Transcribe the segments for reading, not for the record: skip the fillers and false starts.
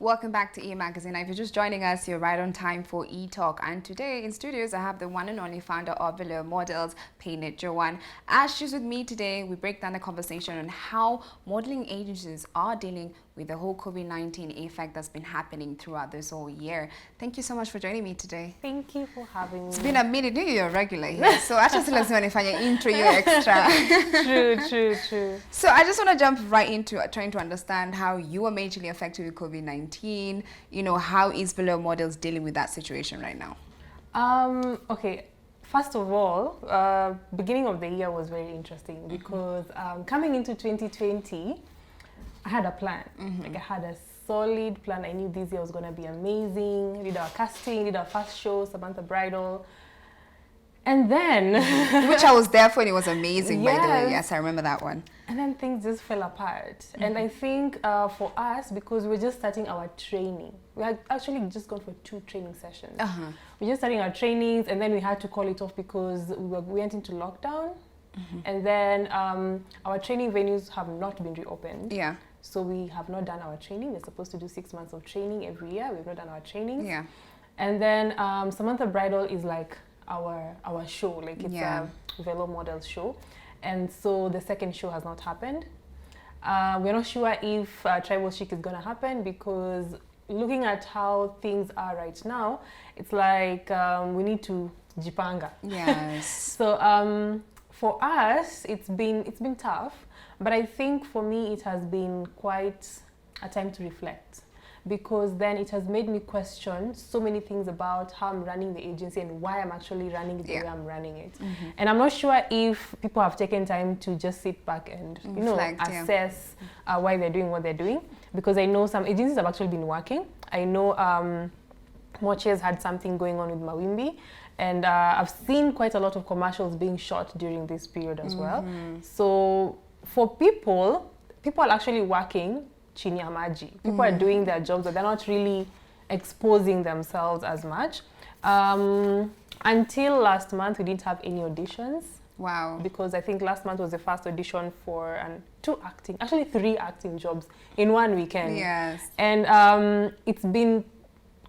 Welcome back to E-Magazine. If you're just joining us, you're right on time for E-Talk. And today in studios, I have the one and only founder of Velour Models, Painted Joanne. As she's with me today, we break down the conversation on how modeling agencies are dealing with the whole COVID-19 effect that's been happening throughout this whole year. Thank you so much for joining me today. Thank you for having me. It's been a minute. You're a regular here, so I just let's find your intro, your extra. True. So I just want to jump right into trying to understand how you were majorly affected with COVID-19. You know, how is Velour Models dealing with that situation right now? Okay. First of all, beginning of the year was very interesting because coming into 2020, I had a plan. Like I had a solid plan. I knew this year was going to be amazing. Did our casting, did our first show, Samantha Bridal. And then... Which I was there for, and it was amazing, yes. by the way. Yes, I remember that one. And then things just fell apart. And I think for us, because we're just starting our training, we had actually just gone for 2 training sessions. We're just starting our trainings, and then we had to call it off because we went into lockdown. And then our training venues have not been reopened. Yeah. So we have not done our training. We're supposed to do 6 months of training every year. We've not done our trainings. Yeah. And then Samantha Bridal is like our show, like it's a Velour Models show. And so the second show has not happened. We're not sure if Tribal Chic is going to happen because looking at how things are right now, it's like we need to jipanga. Yes. So for us, it's been tough, but I think for me it has been quite a time to reflect, because then it has made me question so many things about how I'm running the agency and why I'm actually running it the way I'm running it. And I'm not sure if people have taken time to just sit back and assess why they're doing what they're doing, because I know some agencies have actually been working. I know Moche's had something going on with Mawimbi, and I've seen quite a lot of commercials being shot during this period as well. So for people are actually working chini ya maji. People are doing their jobs, but they're not really exposing themselves as much. Until last month, we didn't have any auditions. Wow. Because I think last month was the first audition for 3 acting jobs in one weekend. Yes. And it's been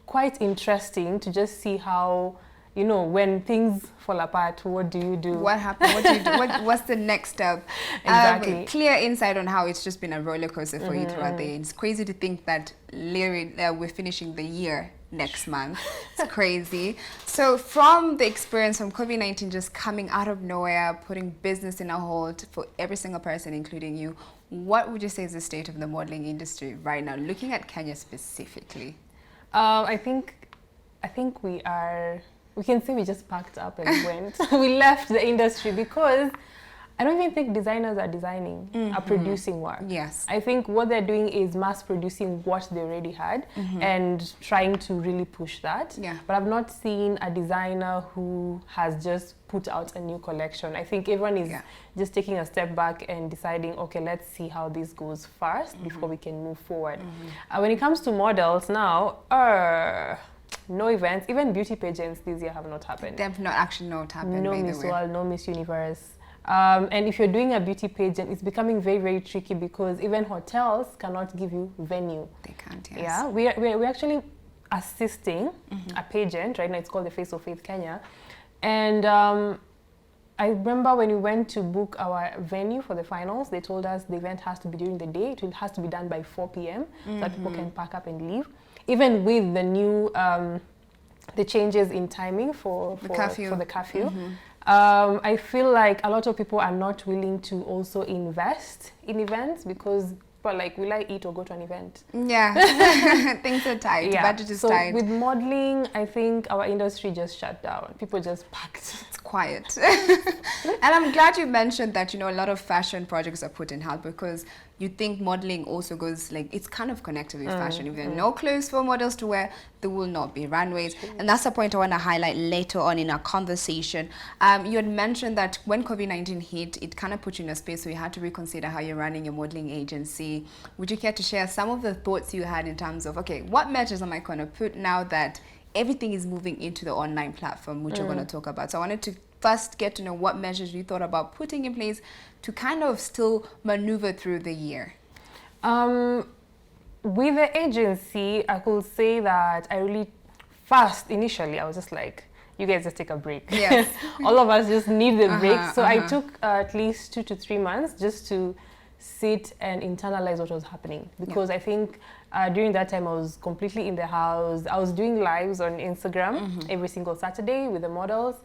quite interesting to just see how, you know, when things fall apart, what do you do? What happened? What do you do? What's the next step? Exactly. Clear insight on how it's just been a roller coaster for you throughout the year. It's crazy to think that we're finishing the year next month. It's crazy. So from the experience from COVID-19 just coming out of nowhere, putting business in a hold for every single person, including you, what would you say is the state of the modeling industry right now, looking at Kenya specifically? I think we can say we just packed up and went. We left the industry because I don't even think designers are designing, are producing work. Yes. I think what they're doing is mass producing what they already had and trying to really push that. Yeah. But I've not seen a designer who has just put out a new collection. I think everyone is just taking a step back and deciding, okay, let's see how this goes first before we can move forward. When it comes to models now, no events, even beauty pageants this year have not happened. They have not happened. No Miss World, no Miss Universe. And if you're doing a beauty pageant, it's becoming very, very tricky because even hotels cannot give you venue. They can't, yes. Yeah, we're actually assisting a pageant right now. It's called the Face of Faith Kenya. And I remember when we went to book our venue for the finals, they told us the event has to be during the day. It has to be done by 4 p.m. so that people can pack up and leave. Even with the new, the changes in timing for the curfew. I feel like a lot of people are not willing to also invest in events because people are like, will I eat or go to an event? Yeah, things are tight. Yeah. Budget is so tight. With modeling, I think our industry just shut down. People just packed. It's quiet. And I'm glad you mentioned that, you know, a lot of fashion projects are put in hold because you think modeling also goes like, it's kind of connected with fashion. If there are no clothes for models to wear, there will not be runways. And that's a point I want to highlight later on in our conversation. You had mentioned that when COVID-19 hit, it kind of put you in a space where you had to reconsider how you're running your modeling agency. Would you care to share some of the thoughts you had in terms of, okay, what measures am I going to put now that everything is moving into the online platform, which we're going to talk about? So I wanted to first get to know what measures you thought about putting in place to kind of still maneuver through the year. with the agency, I could say that I really first initially I was just like, you guys just take a break. Yes. All of us just need the break. So I took at least 2 to 3 months just to sit and internalize what was happening, because I think during that time I was completely in the house. I was doing lives on Instagram every single Saturday with the models,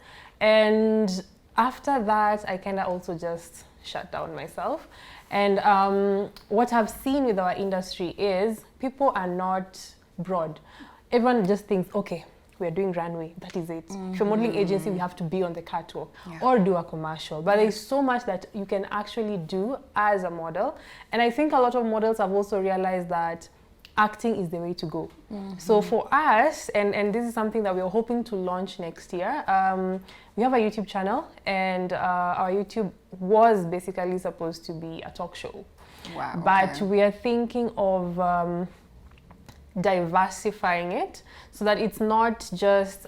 and after that I kind of also just shut down myself. And what I've seen with our industry is people are not broad. Everyone just thinks, okay, we're doing runway, that is it. If you're a modeling agency, we have to be on the catwalk or do a commercial. But there's so much that you can actually do as a model. And I think a lot of models have also realized that acting is the way to go. So for us, and this is something that we're hoping to launch next year, we have a YouTube channel, and our YouTube was basically supposed to be a talk show. Wow. But we are thinking of diversifying it so that it's not just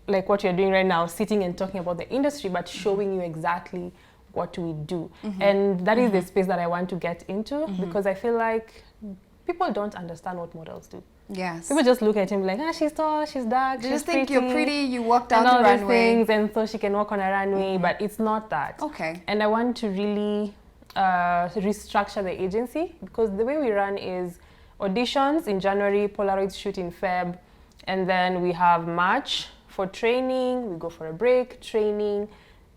like what you're doing right now, sitting and talking about the industry, but showing you exactly what we do. And that is the space that I want to get into, because I feel like people don't understand what models do. Yes. People just look at him like, she's tall, she's dark, They she's just think pretty, you're pretty, you walk down and all the these runway. things, and so she can walk on a runway, but it's not that. Okay. And I want to really restructure the agency, because the way we run is auditions in January, Polaroids shoot in Feb, and then we have March for training, we go for a break, training,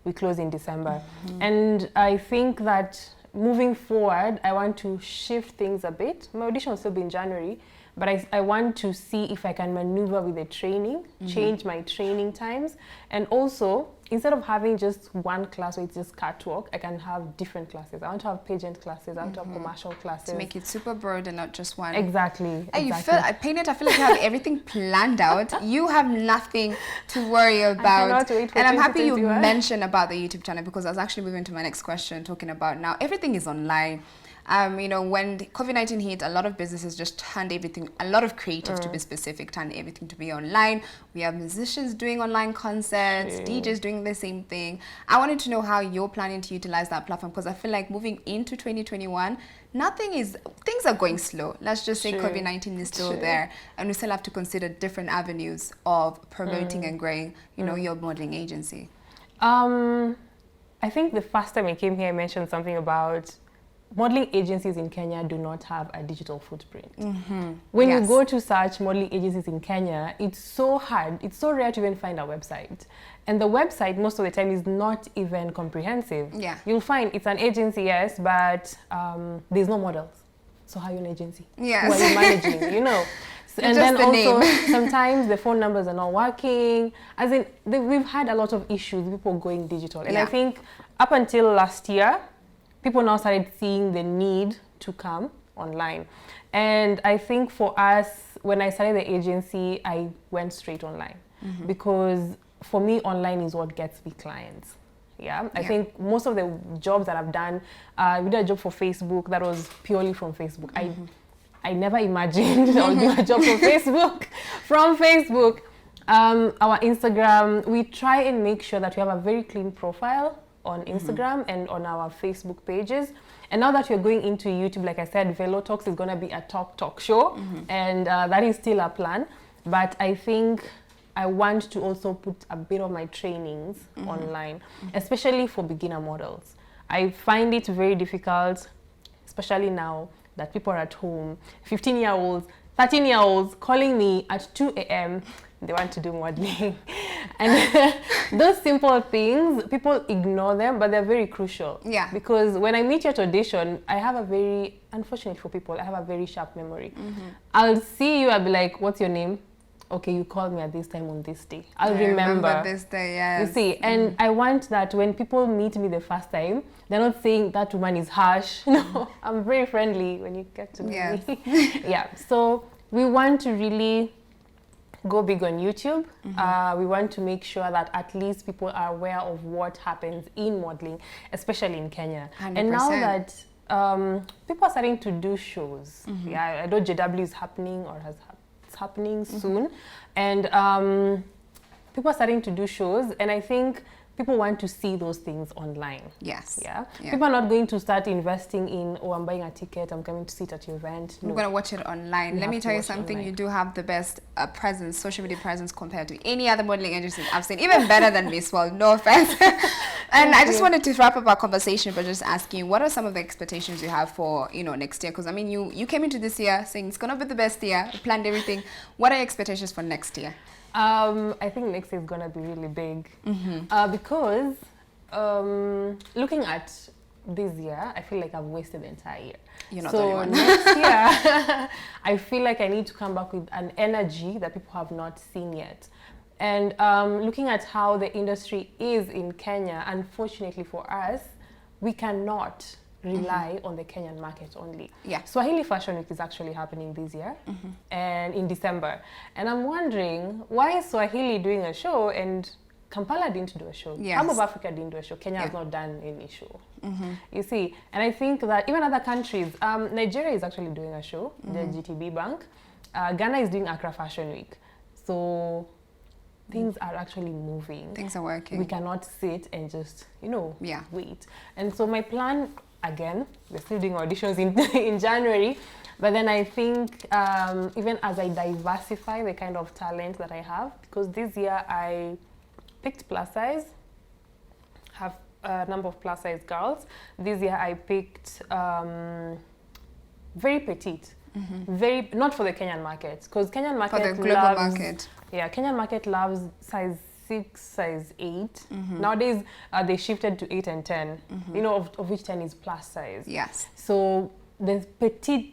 we close in December. And I think that moving forward, I want to shift things a bit. My audition will still be in January, but I want to see if I can maneuver with the training, change my training times, and also, instead of having just one class where it's just catwalk, I can have different classes. I want to have pageant classes, I want to have commercial classes. To make it super broad and not just one. Exactly. Hey, I feel like you have everything planned out. You have nothing to worry about. I cannot wait for And I'm happy you 2021. mentioned about the YouTube channel, because I was actually moving to my next question, talking about now everything is online. You know, when COVID-19 hit, a lot of businesses just turned everything, a lot of creatives to be specific, turned everything to be online. We have musicians doing online concerts, DJs doing the same thing. I wanted to know how you're planning to utilize that platform, because I feel like moving into 2021, things are going slow. Let's just say COVID-19 is still there, and we still have to consider different avenues of promoting and growing, you know, your modeling agency. I think the first time I came here, I mentioned something about modeling agencies in Kenya do not have a digital footprint. When you go to search modeling agencies in Kenya, it's so hard, it's so rare to even find a website. And the website, most of the time, is not even comprehensive. You'll find it's an agency, yes, but there's no models. So how are you an agency? Yes. Who are you managing, you know? And then also, sometimes the phone numbers are not working. As in, we've had a lot of issues, people going digital. And I think up until last year, people now started seeing the need to come online. And I think for us, when I started the agency, I went straight online. Because for me, online is what gets me clients. I think most of the jobs that I've done, we did a job for Facebook that was purely from Facebook. I never imagined I would do a job for Facebook. From Facebook, our Instagram, we try and make sure that we have a very clean profile on Instagram and on our Facebook pages. And now that we're going into YouTube, like I said, Velo Talks is going to be a talk show, and that is still a plan. But I think I want to also put a bit of my trainings online, especially for beginner models. I find it very difficult, especially now that people are at home, 15-year-olds, 13-year-olds calling me at 2 a.m. They want to do modeling. And those simple things, people ignore them, but they're very crucial. Because when I meet you at audition, I have a very, unfortunately for people, I have a very sharp memory. I'll see you, I'll be like, what's your name? Okay, you called me at this time on this day. I'll remember this day, yes. You see, and I want that when people meet me the first time, they're not saying that woman is harsh. No, I'm very friendly when you get to meet me. So we want to really go big on YouTube. We want to make sure that at least people are aware of what happens in modeling, especially in Kenya. 100%. And now that people are starting to do shows, I know JW is happening or it's happening soon, and people are starting to do shows, and I think people want to see those things online. Yes. Yeah. Yeah. People are not going to start investing in, oh, I'm buying a ticket, I'm coming to sit at your event. We're going to watch it online. We Let me have to tell you watch it something, online. you do have the best presence, social media presence compared to any other modeling agencies I've seen, even better than Miss World, no offense. And I just wanted to wrap up our conversation by just asking, what are some of the expectations you have for, you know, next year? Because I mean, you came into this year saying it's going to be the best year, you planned everything. What are your expectations for next year? I think next year is going to be really big because looking at this year, I feel like I've wasted the entire year. You're not so the only one. next year, I feel like I need to come back with an energy that people have not seen yet. And looking at how the industry is in Kenya, unfortunately for us, we cannot rely on the Kenyan market only. Yeah. Swahili Fashion Week is actually happening this year and in December. And I'm wondering, why is Swahili doing a show and Kampala didn't do a show? Yes. Half of Africa didn't do a show. Kenya has not done any show. You see, and I think that even other countries, Nigeria is actually doing a show, the GTB Bank. Ghana is doing Accra Fashion Week. So things are actually moving. Things are working. We cannot sit and just, you know, Yeah. wait. And so my plan, again, we're still doing auditions in January, but then I think even as I diversify the kind of talent that I have, because this year I picked plus size, have a number of plus size girls. This year I picked very petite, very, not for the Kenyan market, because Kenyan market For the global loves, market. Yeah, Kenyan market loves size 6, size 8. Nowadays, they shifted to 8 and 10, you know, of which 10 is plus size. Yes. So the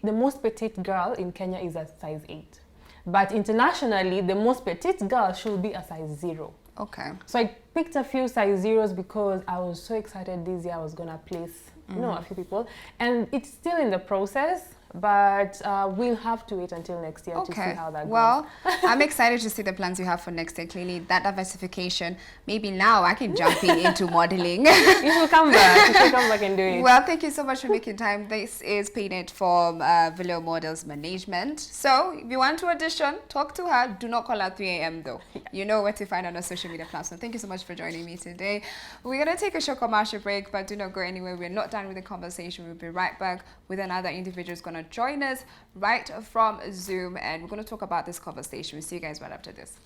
most petite girl in Kenya is a size 8. But internationally, the most petite girl should be a size 0. Okay. So I picked a few size 0s because I was so excited this year I was going to place, you know, a few people. And it's still in the process. But we'll have to wait until next year to see how that goes. Well, I'm excited to see the plans you have for next year. Clearly, that diversification. Maybe now I can jump into modeling. You should come back. You should come back and do it. Well, thank you so much for making time. This is Painted from Velo Models Management. So, if you want to audition, talk to her. Do not call her 3 a.m. though. You know where to find her on our social media platform. Thank you so much for joining me today. We're going to take a short commercial break, but do not go anywhere. We're not done with the conversation. We'll be right back with another individual who's going to join us right from Zoom, and we're going to talk about this conversation. We'll see you guys right after this.